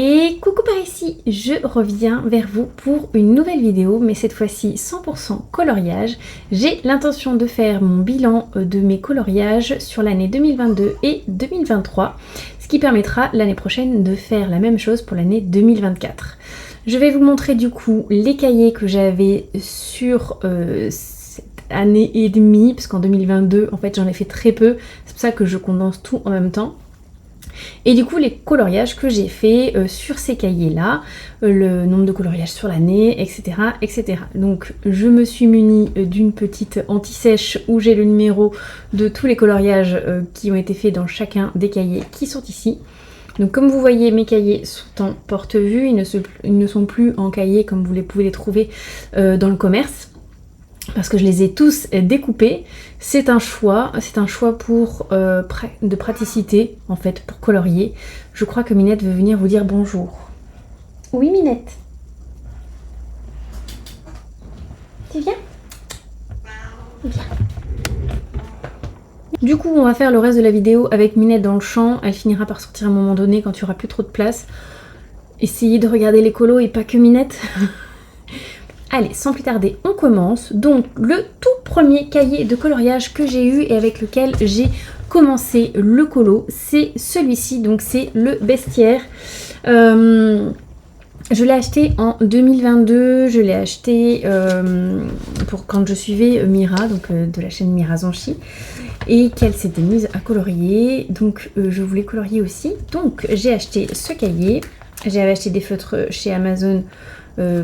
Et coucou par ici, je reviens vers vous pour une nouvelle vidéo, mais cette fois-ci 100% coloriage. J'ai l'intention de faire mon bilan de mes coloriages sur l'année 2022 et 2023, ce qui permettra l'année prochaine de faire la même chose pour l'année 2024. Je vais vous montrer du coup les cahiers que j'avais sur cette année et demie, parce qu'en 2022 en fait j'en ai fait très peu, c'est pour ça que je condense tout en même temps. Et du coup les coloriages que j'ai fait sur ces cahiers là, le nombre de coloriages sur l'année, etc., etc. Donc je me suis munie d'une petite anti-sèche où j'ai le numéro de tous les coloriages qui ont été faits dans chacun des cahiers qui sont ici. Donc comme vous voyez, mes cahiers sont en porte-vue, ils ne sont plus en cahier comme vous pouvez les trouver dans le commerce, parce que je les ai tous découpés. C'est un choix pour de praticité en fait, pour colorier. Je crois que Minette veut venir vous dire bonjour. Oui Minette. Tu viens? Viens. Du coup on va faire le reste de la vidéo avec Minette dans le champ. Elle finira par sortir à un moment donné quand il n'y aura plus trop de place. Essayez de regarder les colos et pas que Minette. Allez, sans plus tarder, on commence. Donc, le tout premier cahier de coloriage que j'ai eu et avec lequel j'ai commencé le colo, c'est celui-ci. Donc, c'est le bestiaire. Je l'ai acheté en 2022. Je l'ai acheté pour quand je suivais Mira, donc de la chaîne Mira Zanchi, et qu'elle s'était mise à colorier. Donc, je voulais colorier aussi. Donc, j'ai acheté ce cahier. J'avais acheté des feutres chez Amazon.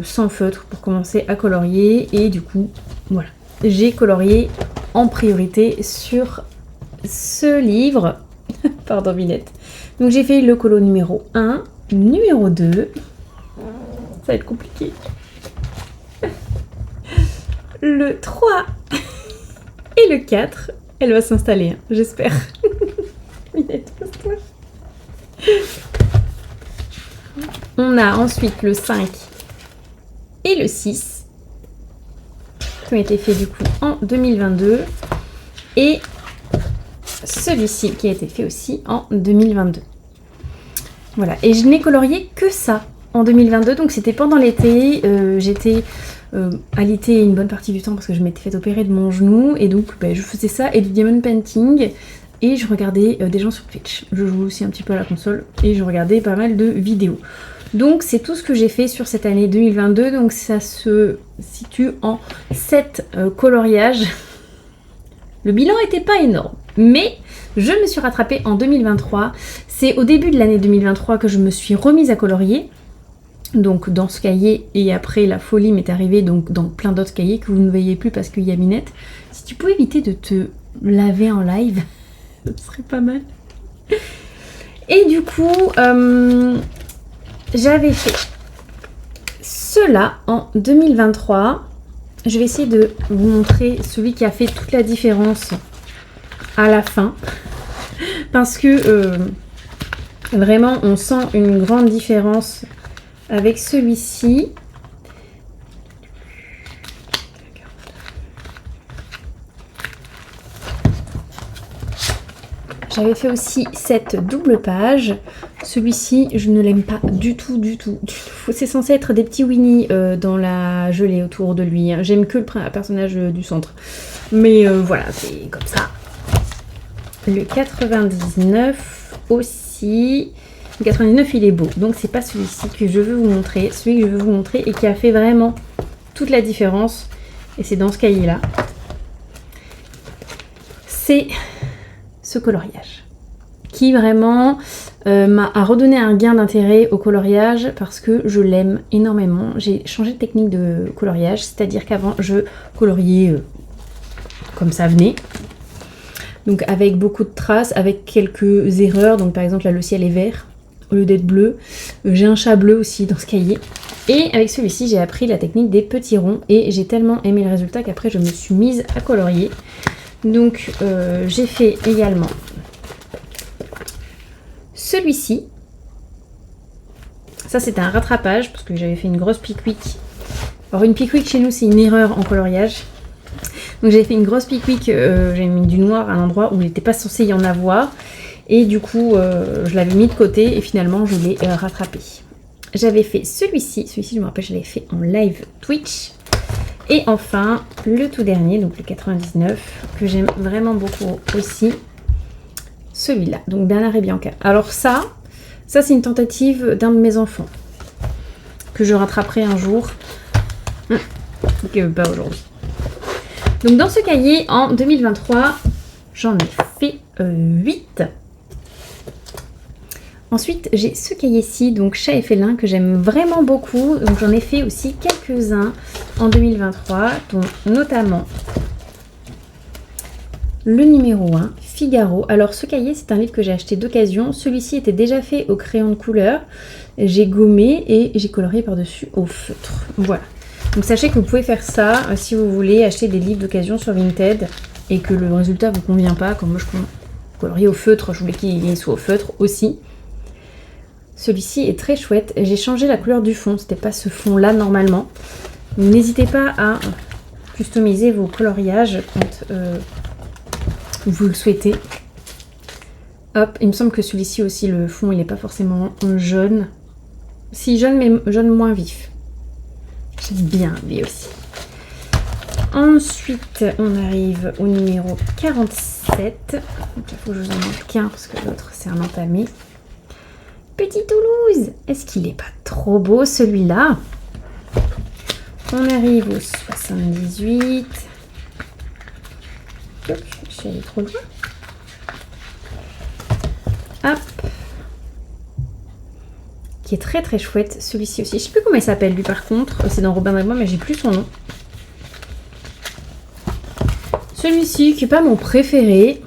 Sans feutre pour commencer à colorier, et du coup voilà, j'ai colorié en priorité sur ce livre. Pardon Minette. Donc j'ai fait le colo numéro 1, numéro 2, ça va être compliqué, le 3 et le 4. Elle va s'installer, hein, j'espère. Minette, pose-toi. On a ensuite le 5 et le 6 qui ont été faits du coup en 2022, et celui-ci qui a été fait aussi en 2022. Voilà, et je n'ai colorié que ça en 2022, donc c'était pendant l'été. J'étais alitée une bonne partie du temps parce que je m'étais fait opérer de mon genou, et donc je faisais ça et du diamond painting, et je regardais des gens sur Twitch. Je joue aussi un petit peu à la console et je regardais pas mal de vidéos. Donc c'est tout ce que j'ai fait sur cette année 2022, donc ça se situe en 7 coloriages. Le bilan n'était pas énorme, mais je me suis rattrapée en 2023. C'est au début de l'année 2023 que je me suis remise à colorier, donc dans ce cahier, et après la folie m'est arrivée donc dans plein d'autres cahiers que vous ne voyez plus parce qu'il y a Minette. Si tu pouvais éviter de te laver en live, ce serait pas mal. Et du coup... j'avais fait cela en 2023. Je vais essayer de vous montrer celui qui a fait toute la différence à la fin. Parce que vraiment, on sent une grande différence avec celui-ci. J'avais fait aussi cette double page. Celui-ci, je ne l'aime pas du tout. C'est censé être des petits Winnie dans la gelée autour de lui. J'aime que le personnage du centre. Mais voilà, c'est comme ça. Le 99 aussi. Le 99, il est beau. Donc, c'est pas celui-ci que je veux vous montrer. Celui que je veux vous montrer et qui a fait vraiment toute la différence. Et c'est dans ce cahier-là. C'est... ce coloriage qui vraiment m'a redonné un gain d'intérêt au coloriage, parce que je l'aime énormément. J'ai changé de technique de coloriage, c'est-à-dire qu'avant je coloriais comme ça venait, donc avec beaucoup de traces, avec quelques erreurs. Donc par exemple là le ciel est vert au lieu d'être bleu. J'ai un chat bleu aussi dans ce cahier, et avec celui-ci j'ai appris la technique des petits ronds, et j'ai tellement aimé le résultat qu'après je me suis mise à colorier. Donc j'ai fait également celui-ci. Ça c'était un rattrapage parce que j'avais fait une grosse pique-wick. Alors une pique-wick chez nous c'est une erreur en coloriage. Donc j'avais fait une grosse pique-wick, j'avais mis du noir à un endroit où il n'était pas censé y en avoir. Et du coup je l'avais mis de côté et finalement je l'ai rattrapé. j'avais fait celui-ci, je me rappelle, je l'avais fait en live Twitch. Et enfin, le tout dernier, donc le 99, que j'aime vraiment beaucoup aussi, celui-là, donc Bernard et Bianca. Alors ça c'est une tentative d'un de mes enfants, que je rattraperai un jour, pas aujourd'hui. Donc dans ce cahier, en 2023, j'en ai fait 8. Ensuite, j'ai ce cahier-ci, donc Chat et Félin, que j'aime vraiment beaucoup. Donc j'en ai fait aussi quelques-uns en 2023, dont notamment le numéro 1, Figaro. Alors ce cahier, c'est un livre que j'ai acheté d'occasion. Celui-ci était déjà fait au crayon de couleur. J'ai gommé et j'ai colorié par-dessus au feutre. Voilà. Donc sachez que vous pouvez faire ça si vous voulez acheter des livres d'occasion sur Vinted et que le résultat vous convient pas, comme moi je colorie au feutre, je voulais qu'il soit au feutre aussi. Celui-ci est très chouette. J'ai changé la couleur du fond, c'était pas ce fond-là normalement. N'hésitez pas à customiser vos coloriages quand vous le souhaitez. Hop, il me semble que celui-ci aussi, le fond, il n'est pas forcément jaune. Si, jaune, mais jaune moins vif. J'aime bien lui aussi. Ensuite, on arrive au numéro 47. Donc il faut que je vous en montre qu'un parce que l'autre, c'est un entamé. Petit Toulouse, est-ce qu'il n'est pas trop beau celui-là? On arrive au 78. Je suis allée trop loin. Hop. Qui est très très chouette. Celui-ci aussi. Je ne sais plus comment il s'appelle lui par contre. C'est dans Robin des Bois mais j'ai plus son nom. Celui-ci qui n'est pas mon préféré.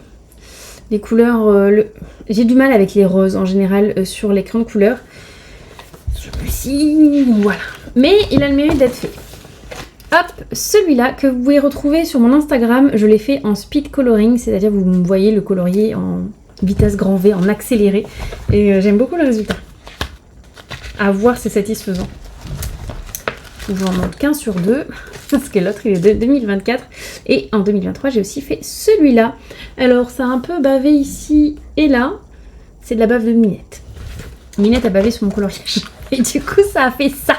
Les couleurs... J'ai du mal avec les roses en général sur l'écran de couleur. Celui-ci, voilà. Mais il a le mérite d'être fait. Hop, celui-là que vous pouvez retrouver sur mon Instagram, je l'ai fait en speed coloring, c'est-à-dire vous me voyez le colorier en vitesse grand V, en accéléré. Et j'aime beaucoup le résultat. À voir, c'est satisfaisant. Je vous en montre qu'un sur deux, parce que l'autre il est de 2024. Et en 2023, j'ai aussi fait celui-là. Alors, ça a un peu bavé ici et là. C'est de la bave de Minette. Minette a bavé sur mon coloriage. Et du coup, ça a fait ça.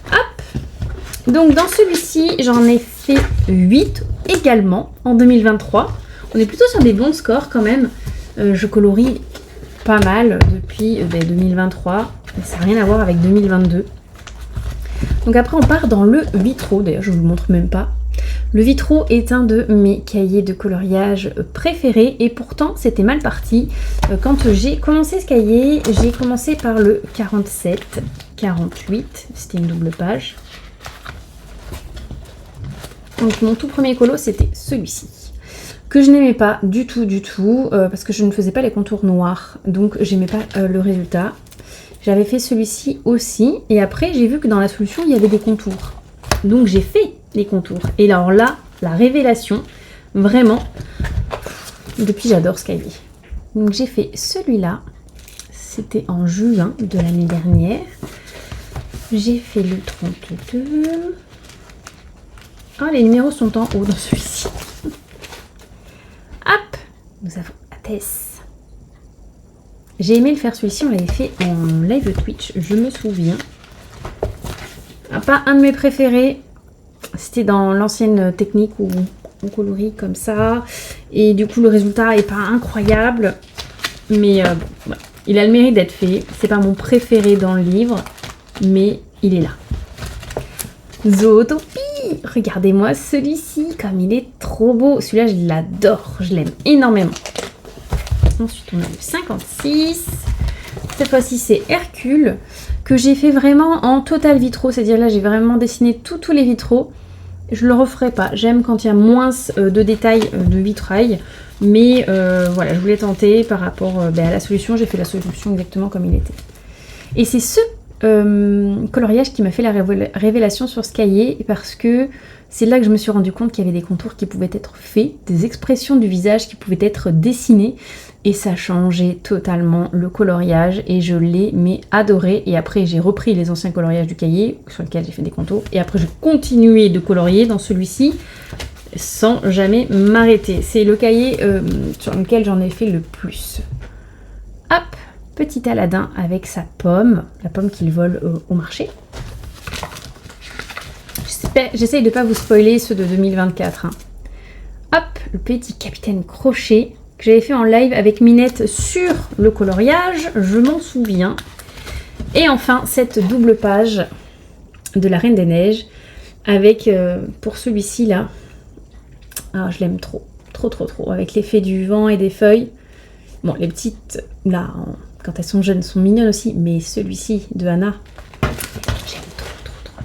Hop. Donc, dans celui-ci, j'en ai fait 8 également en 2023. On est plutôt sur des bons scores quand même. Je colorie pas mal depuis 2023. Mais ça n'a rien à voir avec 2022. Donc après, on part dans le Vitro. D'ailleurs, je ne vous le montre même pas. Le Vitro est un de mes cahiers de coloriage préférés. Et pourtant, c'était mal parti. Quand j'ai commencé ce cahier, j'ai commencé par le 47, 48. C'était une double page. Donc mon tout premier colo, c'était celui-ci. Que je n'aimais pas du tout, parce que je ne faisais pas les contours noirs. Donc, j'aimais pas le résultat. J'avais fait celui-ci aussi. Et après, j'ai vu que dans la solution, il y avait des contours. Donc, j'ai fait les contours. Et alors là, la révélation, vraiment, depuis, j'adore ce cahier. Donc, j'ai fait celui-là. C'était en juin de l'année dernière. J'ai fait le 32. Ah, les numéros sont en haut dans celui-ci. Hop, nous avons Athès. J'ai aimé le faire celui-ci, on l'avait fait en live Twitch, je me souviens. Pas un de mes préférés, c'était dans l'ancienne technique où on colorie comme ça. Et du coup le résultat est pas incroyable. Mais bon, voilà. Il a le mérite d'être fait. C'est pas mon préféré dans le livre, mais il est là. Zootopie! Regardez-moi celui-ci, comme il est trop beau. Celui-là, je l'adore, je l'aime énormément. Ensuite, on a le 56. Cette fois-ci, c'est Hercule, que j'ai fait vraiment en total vitro. C'est-à-dire là, j'ai vraiment dessiné tous les vitraux. Je le referai pas. J'aime quand il y a moins de détails de vitrail. Mais voilà, je voulais tenter par rapport à la solution. J'ai fait la solution exactement comme il était. Et c'est ce coloriage qui m'a fait la révélation sur ce cahier, parce que c'est là que je me suis rendu compte qu'il y avait des contours qui pouvaient être faits, des expressions du visage qui pouvaient être dessinées, et ça changeait totalement le coloriage et je l'ai adoré. Et après j'ai repris les anciens coloriages du cahier sur lequel j'ai fait des contours, et après je continuais de colorier dans celui-ci sans jamais m'arrêter. C'est le cahier sur lequel j'en ai fait le plus. Hop, petit Aladin avec sa pomme, la pomme qu'il vole au marché. J'essaye de ne pas vous spoiler ceux de 2024. Hein. Hop, le petit Capitaine Crochet que j'avais fait en live avec Minette sur le coloriage, je m'en souviens. Et enfin, cette double page de la Reine des Neiges avec, pour celui-ci là, ah, je l'aime trop, avec l'effet du vent et des feuilles. Bon, les petites, là, quand elles sont jeunes, sont mignonnes aussi, mais celui-ci de Anna, j'aime trop.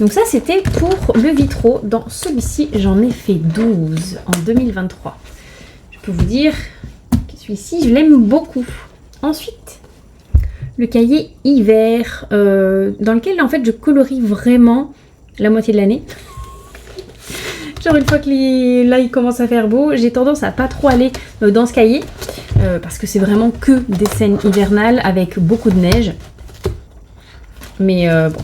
Donc ça, c'était pour le Vitro. Dans celui-ci, j'en ai fait 12 en 2023. Je peux vous dire que celui-ci, je l'aime beaucoup. Ensuite, le cahier hiver, dans lequel, en fait, je colorie vraiment la moitié de l'année. Genre une fois que là il commence à faire beau, j'ai tendance à pas trop aller dans ce cahier parce que c'est vraiment que des scènes hivernales avec beaucoup de neige. Mais bon,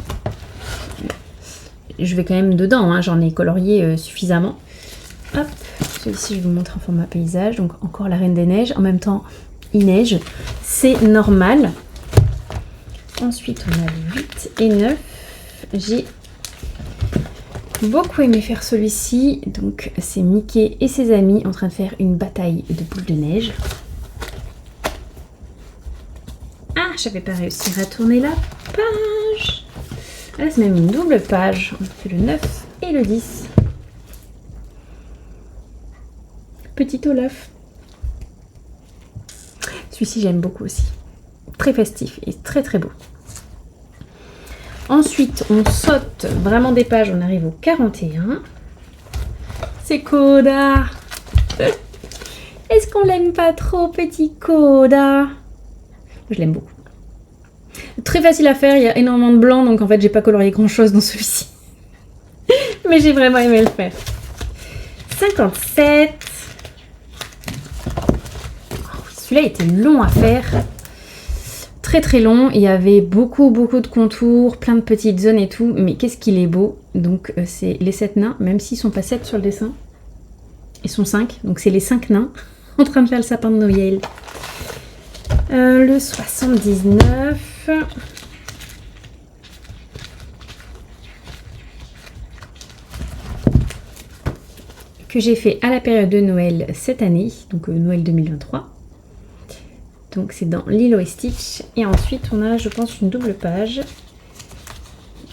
je vais quand même dedans, hein, j'en ai colorié suffisamment. Hop, celui-ci je vais vous montrer en format paysage, donc encore la Reine des Neiges, en même temps il neige, c'est normal. Ensuite on a le 8 et 9, j'ai beaucoup aimé faire celui-ci, donc c'est Mickey et ses amis en train de faire une bataille de boules de neige. Ah, j'avais pas réussi à tourner la page. Là c'est même une double page, on fait le 9 et le 10. Petit Olaf. Celui-ci j'aime beaucoup aussi, très festif et très beau. Ensuite, on saute vraiment des pages, on arrive au 41. C'est Coda. Est-ce qu'on l'aime pas trop, petit Coda? Je l'aime beaucoup. Très facile à faire, il y a énormément de blanc, donc en fait, j'ai pas colorié grand-chose dans celui-ci. Mais j'ai vraiment aimé le faire. 57. Oh, celui-là était long à faire. Très long, il y avait beaucoup de contours, plein de petites zones et tout, mais qu'est-ce qu'il est beau. Donc c'est les 7 nains, même s'ils sont pas 7 sur le dessin, ils sont 5, donc c'est les 5 nains en train de faire le sapin de Noël. Le 79, que j'ai fait à la période de Noël cette année, donc Noël 2023. Donc c'est dans Lilo et Stitch. Et ensuite on a, je pense, une double page.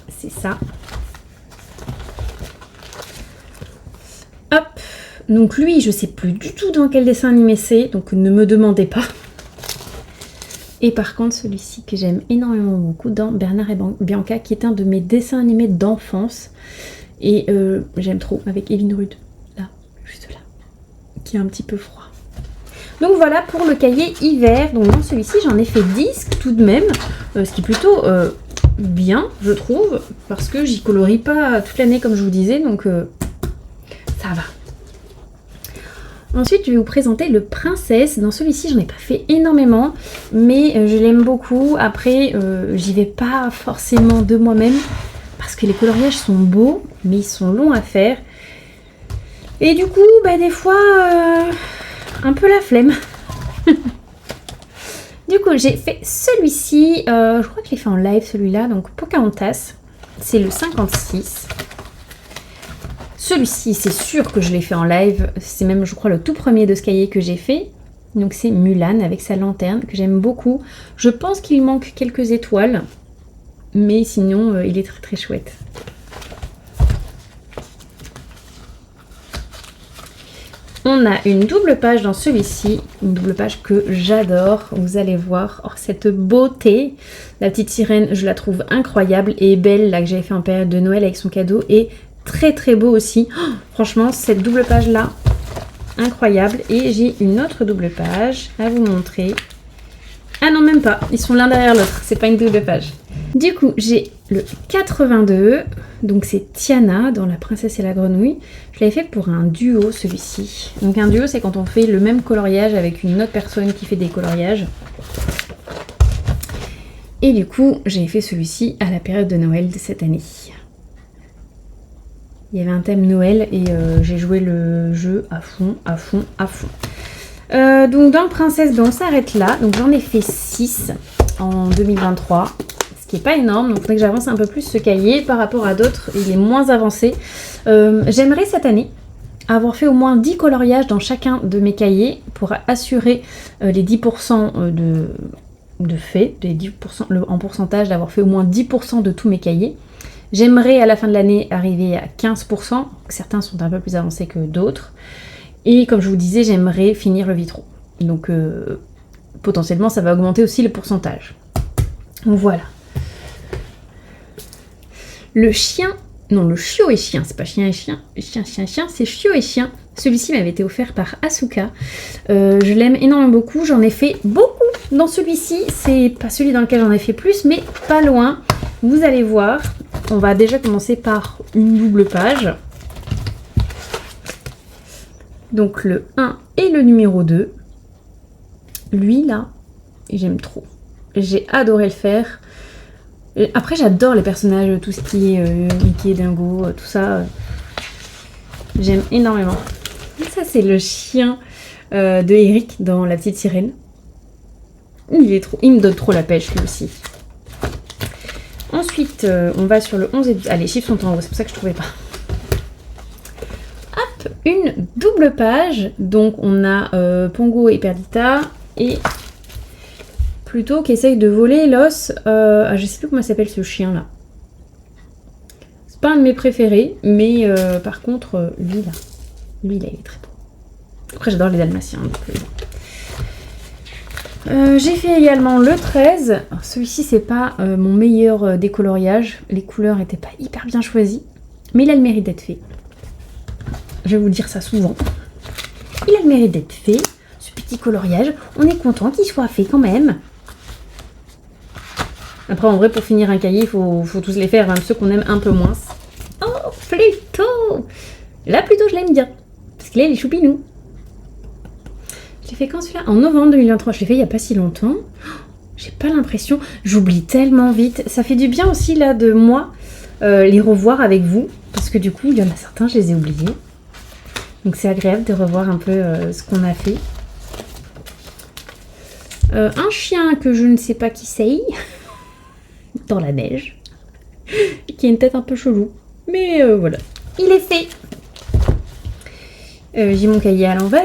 C'est ça. Hop. Donc lui, je sais plus du tout dans quel dessin animé c'est. Donc ne me demandez pas. Et par contre celui-ci que j'aime énormément beaucoup, dans Bernard et Bianca, qui est un de mes dessins animés d'enfance. Et j'aime trop, avec Évelyne Rude. Là, juste là. Qui est un petit peu froid. Donc voilà pour le cahier hiver. Donc dans celui-ci, j'en ai fait 10 tout de même, ce qui est plutôt bien, je trouve, parce que j'y colorie pas toute l'année comme je vous disais, donc ça va. Ensuite, je vais vous présenter le Princesse. Dans celui-ci, j'en ai pas fait énormément, mais je l'aime beaucoup. Après, j'y vais pas forcément de moi-même, parce que les coloriages sont beaux, mais ils sont longs à faire. Et du coup, bah, des fois... un peu la flemme. Du coup, j'ai fait celui-ci. Je crois que je l'ai fait en live, celui-là. Donc, Pocahontas. C'est le 56. Celui-ci, c'est sûr que je l'ai fait en live. C'est même, je crois, le tout premier de ce cahier que j'ai fait. Donc, c'est Mulan avec sa lanterne, que j'aime beaucoup. Je pense qu'il manque quelques étoiles. Mais sinon, il est très chouette. On a une double page dans celui-ci, une double page que j'adore, vous allez voir. Oh, cette beauté, la petite sirène, je la trouve incroyable, et Belle, là que j'avais fait en période de Noël avec son cadeau, est très beau aussi. Oh, franchement, cette double page là, incroyable. Et j'ai une autre double page à vous montrer. Ah non, même pas, ils sont l'un derrière l'autre, c'est pas une double page. Du coup, j'ai le 82, donc c'est Tiana dans La Princesse et la Grenouille. Je l'avais fait pour un duo, celui-ci. Donc un duo, c'est quand on fait le même coloriage avec une autre personne qui fait des coloriages. Et du coup, j'ai fait celui-ci à la période de Noël de cette année. Il y avait un thème Noël et j'ai joué le jeu à fond. Donc dans le Princesse, on s'arrête là. Donc j'en ai fait 6 en 2023. Ce qui n'est pas énorme. Donc il faudrait que j'avance un peu plus ce cahier. Par rapport à d'autres, il est moins avancé. J'aimerais cette année avoir fait au moins 10 coloriages dans chacun de mes cahiers pour assurer les 10% de fait, les 10% en pourcentage, d'avoir fait au moins 10% de tous mes cahiers. J'aimerais à la fin de l'année arriver à 15%, certains sont un peu plus avancés que d'autres. Et comme je vous disais, j'aimerais finir le vitro. Donc potentiellement ça va augmenter aussi le pourcentage. Donc voilà. Le chien, non le chiot et chien, c'est pas chien et chien, chien, c'est chiot et chien. Celui-ci m'avait été offert par Asuka. Je l'aime énormément beaucoup, j'en ai fait beaucoup dans celui-ci. C'est pas celui dans lequel j'en ai fait plus, mais pas loin. Vous allez voir. On va déjà commencer par une double page. Donc le 1 et le numéro 2. Lui là, j'aime trop. J'ai adoré le faire. Après j'adore les personnages, tout ce qui est Mickey, Dingo, tout ça. J'aime énormément. Ça c'est le chien de Eric dans La Petite Sirène. Il me donne trop la pêche lui aussi. Ensuite, on va sur le 11 et 12. Ah, les chiffres sont en haut, c'est pour ça que je ne trouvais pas. Hop, une double page. Donc, on a Pongo et Perdita. Et Pluto qui essaye de voler l'os. Je ne sais plus comment s'appelle ce chien-là. C'est pas un de mes préférés. Mais par contre, lui, là. Lui, là, il est très beau. Après, j'adore les dalmatiens. Donc, j'ai fait également le 13. Celui-ci, c'est pas mon meilleur décoloriage. Les couleurs n'étaient pas hyper bien choisies. Mais il a le mérite d'être fait. Je vais vous dire ça souvent. Il a le mérite d'être fait. Ce petit coloriage. On est content qu'il soit fait quand même. Après, en vrai, pour finir un cahier, il faut tous les faire. Même ceux qu'on aime un peu moins. Oh, Pluto! Là, Pluto, je l'aime bien. Parce qu'il a les choupinous. J'ai fait quand celui-là? En novembre 2023. Je l'ai fait il n'y a pas si longtemps. J'ai pas l'impression. J'oublie tellement vite. Ça fait du bien aussi là de moi les revoir avec vous. Parce que du coup, il y en a certains, je les ai oubliés. Donc c'est agréable de revoir un peu ce qu'on a fait. Un chien que je ne sais pas qui c'est. Dans la neige. Qui a une tête un peu chelou. Mais voilà. Il est fait. J'ai mon cahier à l'envers,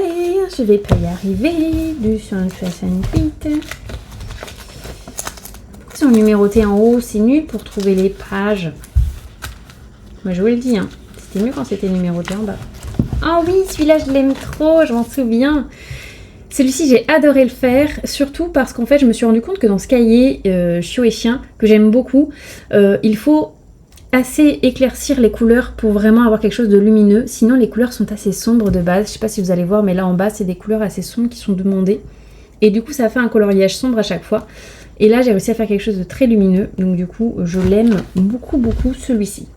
je vais pas y arriver. Du 168. Ils sont numérotés en haut, c'est nul pour trouver les pages. Moi je vous le dis, hein. C'était mieux quand c'était numéroté en bas. Ah oui, celui-là je l'aime trop, je m'en souviens. Celui-ci j'ai adoré le faire, surtout parce qu'en fait je me suis rendu compte que dans ce cahier, chiot et chien, que j'aime beaucoup, il faut assez éclaircir les couleurs pour vraiment avoir quelque chose de lumineux. Sinon les couleurs sont assez sombres de base. Je sais pas si vous allez voir, mais là en bas c'est des couleurs assez sombres qui sont demandées. Et du coup ça fait un coloriage sombre à chaque fois. Et là j'ai réussi à faire quelque chose de très lumineux. Donc du coup je l'aime beaucoup beaucoup celui-ci.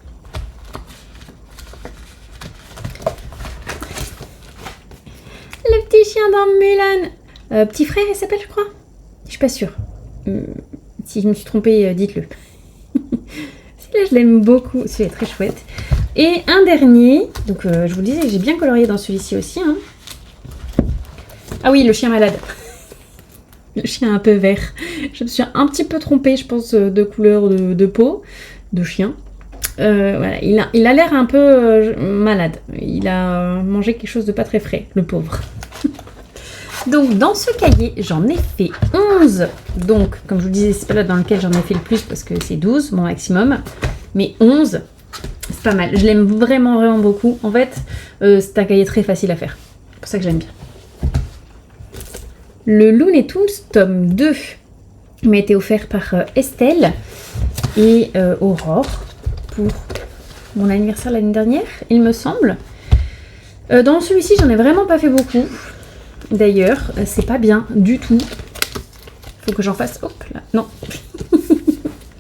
Le petit chien dans Mulan. Petit frère il s'appelle je crois. Je suis pas sûre. Si je me suis trompée dites-le. Là je l'aime beaucoup, celui-là est très chouette. Et un dernier, donc je vous le disais, j'ai bien colorié dans celui-ci aussi. Hein. Ah oui, le chien malade. Le chien un peu vert. Je me suis un petit peu trompée, je pense, de couleur de peau, de chien. Voilà, il a l'air un peu malade. Il a mangé quelque chose de pas très frais, le pauvre. Donc dans ce cahier, j'en ai fait 11. Donc, comme je vous disais, c'est pas là dans lequel j'en ai fait le plus parce que c'est 12, mon maximum. Mais 11, c'est pas mal. Je l'aime vraiment, vraiment beaucoup. En fait, c'est un cahier très facile à faire. C'est pour ça que j'aime bien. Le Looney Tunes tome 2 m'a été offert par Estelle et Aurore pour mon anniversaire l'année dernière, il me semble. Dans celui-ci, j'en ai vraiment pas fait beaucoup. D'ailleurs, c'est pas bien du tout. Faut que j'en fasse... Hop là, non.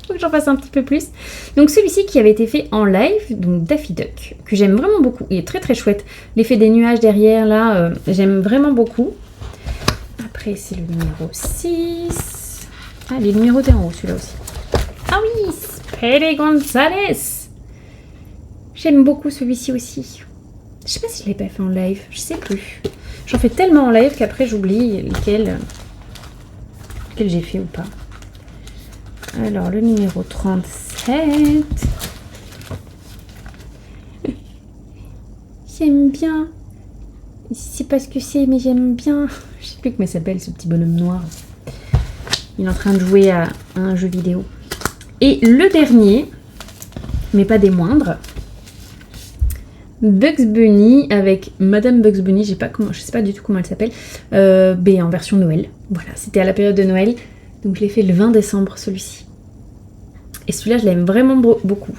Faut que j'en fasse un petit peu plus. Donc celui-ci qui avait été fait en live, donc Daffy Duck, que j'aime vraiment beaucoup. Il est très très chouette. L'effet des nuages derrière, là, j'aime vraiment beaucoup. Après, c'est le numéro 6. Ah, il est numéroté en haut, celui-là aussi. Ah oui, Speedy Gonzales. J'aime beaucoup celui-ci aussi. Je sais pas si je l'ai pas fait en live, je sais plus. J'en fais tellement en live qu'après j'oublie lequel j'ai fait ou pas. Alors le numéro 37. J'aime bien. Je sais pas ce que c'est, mais j'aime bien. Je sais plus comment il s'appelle ce petit bonhomme noir. Il est en train de jouer à un jeu vidéo. Et le dernier, mais pas des moindres, Bugs Bunny avec Madame Bugs Bunny, je sais pas du tout comment elle s'appelle, en version Noël. Voilà, c'était à la période de Noël, donc je l'ai fait le 20 décembre celui-ci. Et celui-là, je l'aime vraiment beaucoup.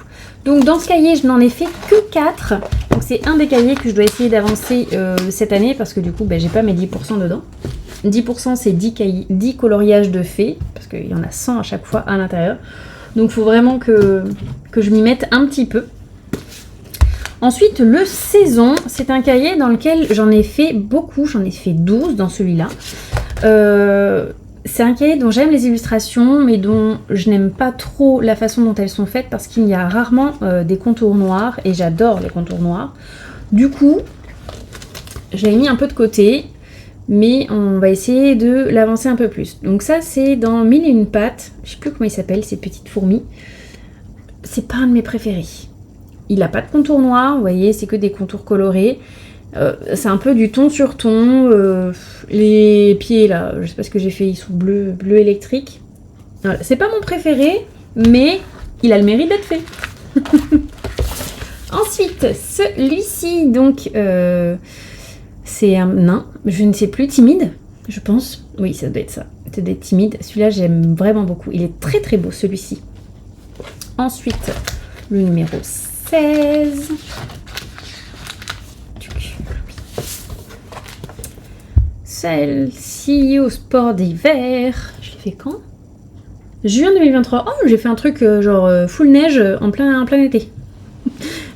Donc dans ce cahier, je n'en ai fait que 4. Donc c'est un des cahiers que je dois essayer d'avancer cette année parce que du coup, j'ai pas mes 10% dedans. 10% c'est 10 coloriages de fées, parce qu'il y en a 100 à chaque fois à l'intérieur. Donc il faut vraiment que je m'y mette un petit peu. Ensuite, le saison, c'est un cahier dans lequel j'en ai fait beaucoup. J'en ai fait 12 dans celui-là. C'est un cahier dont j'aime les illustrations, mais dont je n'aime pas trop la façon dont elles sont faites parce qu'il y a rarement des contours noirs et j'adore les contours noirs. Du coup, je l'ai mis un peu de côté, mais on va essayer de l'avancer un peu plus. Donc ça, c'est dans Mille et une pattes. Je sais plus comment il s'appelle, ces petites fourmis. C'est pas un de mes préférés. Il n'a pas de contour noir, vous voyez, c'est que des contours colorés. C'est un peu du ton sur ton. Les pieds, là, je sais pas ce que j'ai fait, ils sont bleu électrique. Voilà. C'est pas mon préféré, mais il a le mérite d'être fait. Ensuite, celui-ci, donc, c'est un nain, je ne sais plus, timide, je pense. Oui, ça doit être ça. Ça doit être timide. Celui-là, j'aime vraiment beaucoup. Il est très très beau, celui-ci. Ensuite, le numéro 16. Celle-ci au sport d'hiver. Je l'ai fait quand? Juin 2023. Oh, j'ai fait un truc genre full neige en plein été.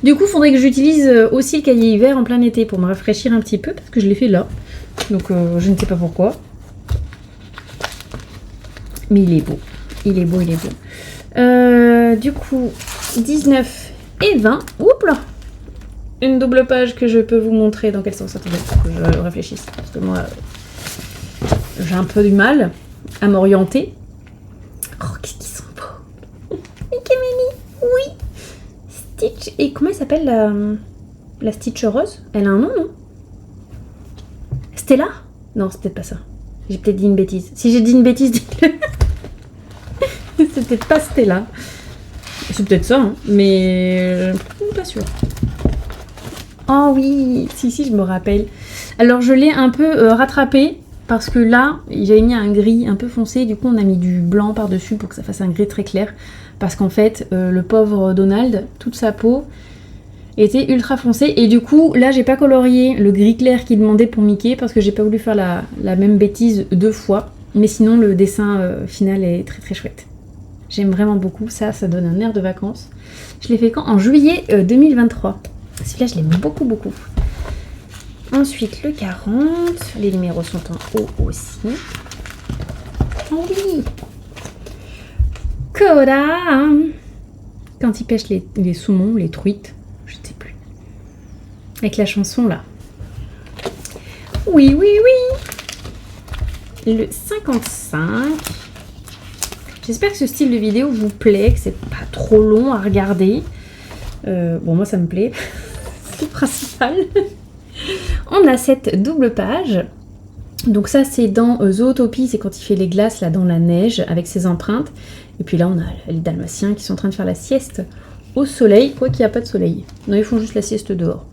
Du coup, il faudrait que j'utilise aussi le cahier hiver en plein été pour me rafraîchir un petit peu parce que je l'ai fait là. Donc, je ne sais pas pourquoi. Mais il est beau. Il est beau, il est beau. Du coup, 19 et 20. Oups là! Une double page que je peux vous montrer dans quel sens. Attendez, que je réfléchisse. Parce que moi, j'ai un peu du mal à m'orienter. Oh, qu'est-ce qu'ils sont beaux! Mickey Minnie, oui! Stitch. Et comment elle s'appelle la Stitch rose? Elle a un nom, non? Stella? Non, c'est peut-être pas ça. J'ai peut-être dit une bêtise. Si j'ai dit une bêtise, dites-le. C'est peut-être pas Stella. C'est peut-être ça, hein, mais pas sûre. Oh oui, si, je me rappelle. Alors je l'ai un peu rattrapé parce que là, j'avais mis un gris un peu foncé. Du coup, on a mis du blanc par-dessus pour que ça fasse un gris très clair. Parce qu'en fait, le pauvre Donald, toute sa peau était ultra foncée. Et du coup, là, j'ai pas colorié le gris clair qu'il demandait pour Mickey parce que j'ai pas voulu faire la même bêtise 2 fois. Mais sinon, le dessin final est très très chouette. J'aime vraiment beaucoup. Ça donne un air de vacances. Je l'ai fait quand? En juillet 2023. Celui-là, je l'aime beaucoup. Ensuite, le 40. Les numéros sont en haut aussi. Oh oui! Koda! Quand il pêche les saumons, les truites, je ne sais plus. Avec la chanson, là. Oui! Le 55. J'espère que ce style de vidéo vous plaît, que c'est pas trop long à regarder. Bon, moi, ça me plaît. C'est le principal. On a cette double page. Donc ça, c'est dans Zootopie, c'est quand il fait les glaces là dans la neige avec ses empreintes. Et puis là, on a les Dalmatiens qui sont en train de faire la sieste au soleil, quoi qu'il n'y a pas de soleil. Non, ils font juste la sieste dehors.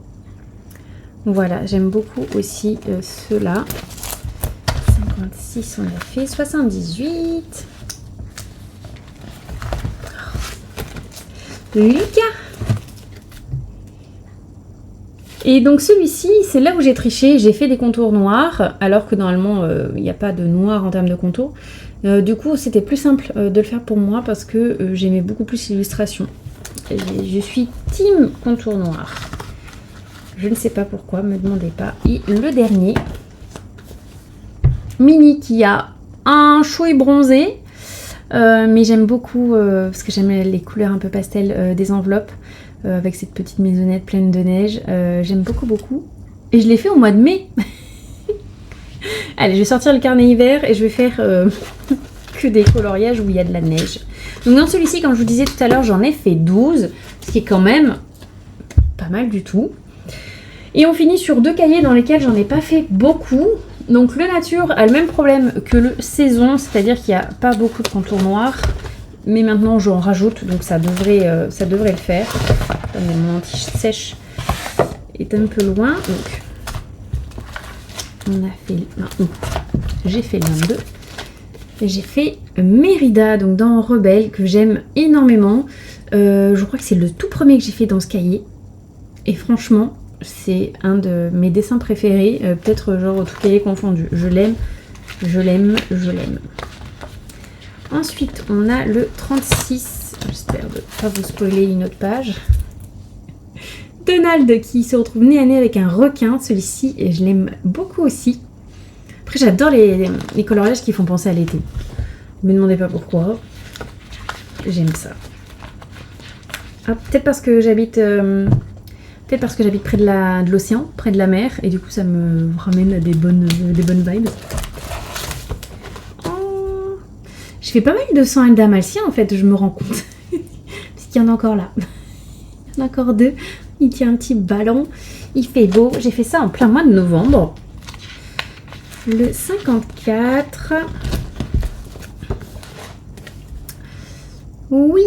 Voilà, j'aime beaucoup aussi ceux-là. 56, on a fait 78. Lucas. Et donc celui-ci, c'est là où j'ai triché, j'ai fait des contours noirs, alors que normalement il n'y a pas de noir en termes de contours. Du coup, c'était plus simple de le faire pour moi parce que j'aimais beaucoup plus l'illustration. Je suis team contour noir. Je ne sais pas pourquoi, me demandez pas. Et le dernier, Minnie qui a un chouille bronzé, mais j'aime beaucoup parce que j'aime les couleurs un peu pastel des enveloppes. Avec cette petite maisonnette pleine de neige. J'aime beaucoup. Et je l'ai fait au mois de mai. Allez, je vais sortir le carnet hiver et je vais faire que des coloriages où il y a de la neige. Donc dans celui-ci, comme je vous disais tout à l'heure, j'en ai fait 12, ce qui est quand même pas mal du tout. Et on finit sur 2 cahiers dans lesquels j'en ai pas fait beaucoup. Donc le nature a le même problème que le saison, c'est-à-dire qu'il n'y a pas beaucoup de contours noirs. Mais maintenant j'en rajoute, donc ça devrait le faire. Attendez, mon anti-sèche est un peu loin. Donc on a fait... Non, j'ai fait le 22. J'ai fait Mérida, donc dans Rebelle, que j'aime énormément. Je crois que c'est le tout premier que j'ai fait dans ce cahier. Et franchement, c'est un de mes dessins préférés. Peut-être genre tout cahier confondu. Je l'aime, je l'aime, je l'aime. Ensuite, on a le 36. J'espère ne pas vous spoiler une autre page. Donald qui se retrouve nez à nez avec un requin. Celui-ci, et je l'aime beaucoup aussi. Après, j'adore les coloriages qui font penser à l'été. Ne me demandez pas pourquoi. J'aime ça. Ah, peut-être parce que j'habite près de l'océan, près de la mer, et du coup ça me ramène à des bonnes vibes. Oh, je fais pas mal de sang et dalmatien en fait, je me rends compte. Parce qu'il y en a encore là. Il y en a encore 2. Il tient un petit ballon. Il fait beau. J'ai fait ça en plein mois de novembre. Le 54. Oui,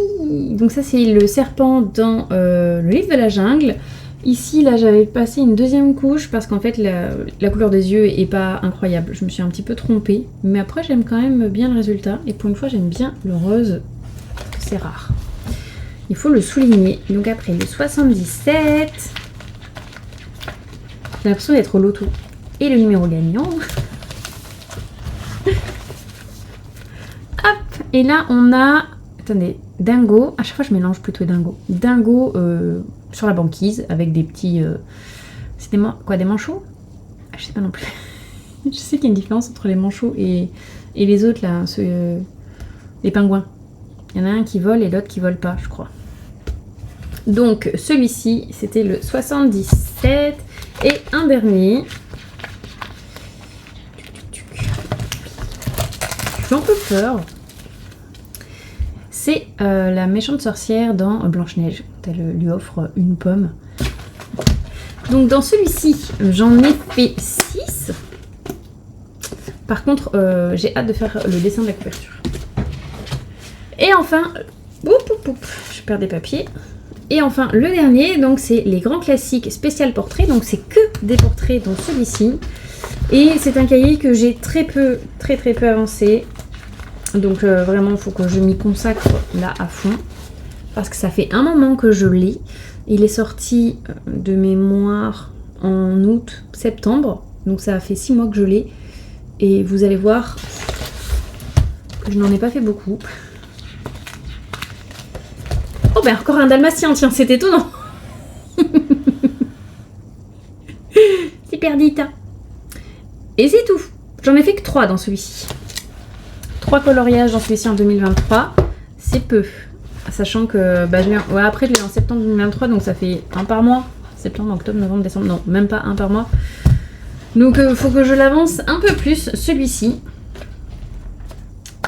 donc ça c'est le serpent dans le livre de la jungle. Ici, là, j'avais passé une deuxième couche parce qu'en fait, la couleur des yeux est pas incroyable. Je me suis un petit peu trompée. Mais après, j'aime quand même bien le résultat. Et pour une fois, j'aime bien le rose. Parce que c'est rare. Il faut le souligner. Donc après, le 77. J'ai l'impression d'être au loto. Et le numéro gagnant. Hop. Et là, on a... Attendez, Dingo. À chaque fois, je mélange plutôt Dingo. Dingo... sur la banquise avec des petits... c'est des manchots? Je sais pas non plus. Je sais qu'il y a une différence entre les manchots et les autres là, les pingouins. Il y en a un qui vole et l'autre qui vole pas, je crois. Donc celui-ci, c'était le 77. Et un dernier. J'ai un peu peur. C'est la méchante sorcière dans Blanche-Neige. Elle lui offre une pomme. Donc dans celui-ci, j'en ai fait 6. Par contre, j'ai hâte de faire le dessin de la couverture. Et enfin, je perds des papiers. Et enfin, le dernier, donc c'est les grands classiques spécial portrait. Donc c'est que des portraits dans celui-ci. Et c'est un cahier que j'ai très peu avancé. Donc vraiment, il faut que je m'y consacre là à fond. Parce que ça fait un moment que je l'ai. Il est sorti de mémoire en août, septembre. Donc ça a fait 6 mois que je l'ai. Et vous allez voir que je n'en ai pas fait beaucoup. Oh ben encore un dalmatien, tiens, c'est étonnant. C'est perdita. Et c'est tout. J'en ai fait que 3 dans celui-ci. 3 coloriages dans celui-ci en 2023. C'est peu. Sachant que après je l'ai en septembre 2023, donc ça fait un par mois. Septembre, octobre, novembre, décembre. Non, même pas un par mois. Donc il faut que je l'avance un peu plus, celui-ci.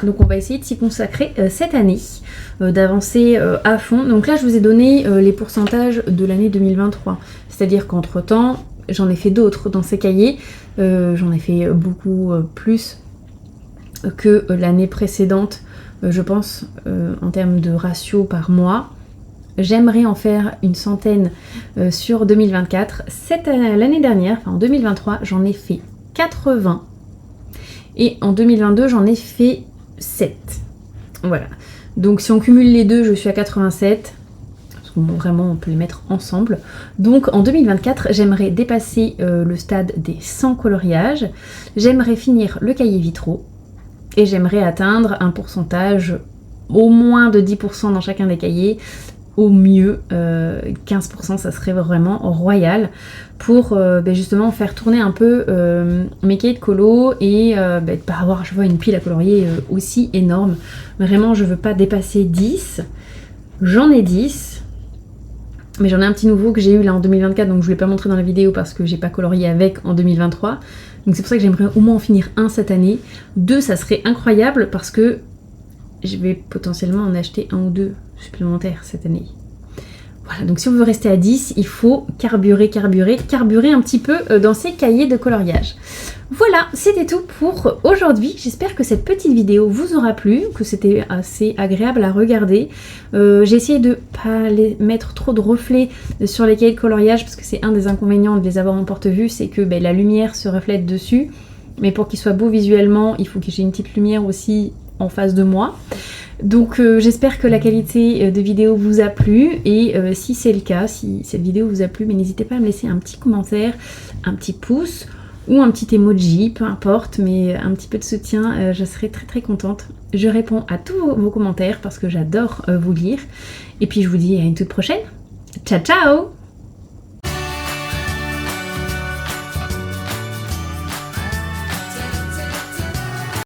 Donc on va essayer de s'y consacrer cette année, d'avancer à fond. Donc là je vous ai donné les pourcentages de l'année 2023. C'est-à-dire qu'entre temps, j'en ai fait d'autres dans ces cahiers. J'en ai fait beaucoup plus que l'année précédente, je pense, en termes de ratio par mois. J'aimerais en faire une centaine sur 2024. L'année dernière, enfin en 2023, j'en ai fait 80. Et en 2022, j'en ai fait 7. Voilà. Donc si on cumule les deux, je suis à 87. Parce que vraiment, on peut les mettre ensemble. Donc en 2024, j'aimerais dépasser le stade des 100 coloriages. J'aimerais finir le cahier vitraux. Et j'aimerais atteindre un pourcentage au moins de 10% dans chacun des cahiers. Au mieux 15%, ça serait vraiment royal pour justement faire tourner un peu mes cahiers de colo et de pas avoir, je vois, une pile à colorier aussi énorme. Vraiment, je veux pas dépasser 10. J'en ai 10. Mais j'en ai un petit nouveau que j'ai eu là en 2024, donc je ne l'ai pas montré dans la vidéo parce que j'ai pas colorié avec en 2023. Donc c'est pour ça que j'aimerais au moins en finir un cette année. 2, ça serait incroyable parce que je vais potentiellement en acheter 1 ou 2 supplémentaires cette année. Voilà, donc si on veut rester à 10, il faut carburer un petit peu dans ces cahiers de coloriage. Voilà, c'était tout pour aujourd'hui. J'espère que cette petite vidéo vous aura plu, que c'était assez agréable à regarder. J'ai essayé de pas mettre trop de reflets sur les cahiers de coloriage parce que c'est un des inconvénients de les avoir en porte-vue, c'est que la lumière se reflète dessus. Mais pour qu'il soit beau visuellement, il faut que j'ai une petite lumière aussi en face de moi. Donc j'espère que la qualité de vidéo vous a plu et si c'est le cas, si cette vidéo vous a plu, n'hésitez pas à me laisser un petit commentaire, un petit pouce ou un petit emoji, peu importe, mais un petit peu de soutien, je serai très très contente. Je réponds à tous vos commentaires parce que j'adore vous lire. Et puis je vous dis à une toute prochaine. Ciao ciao!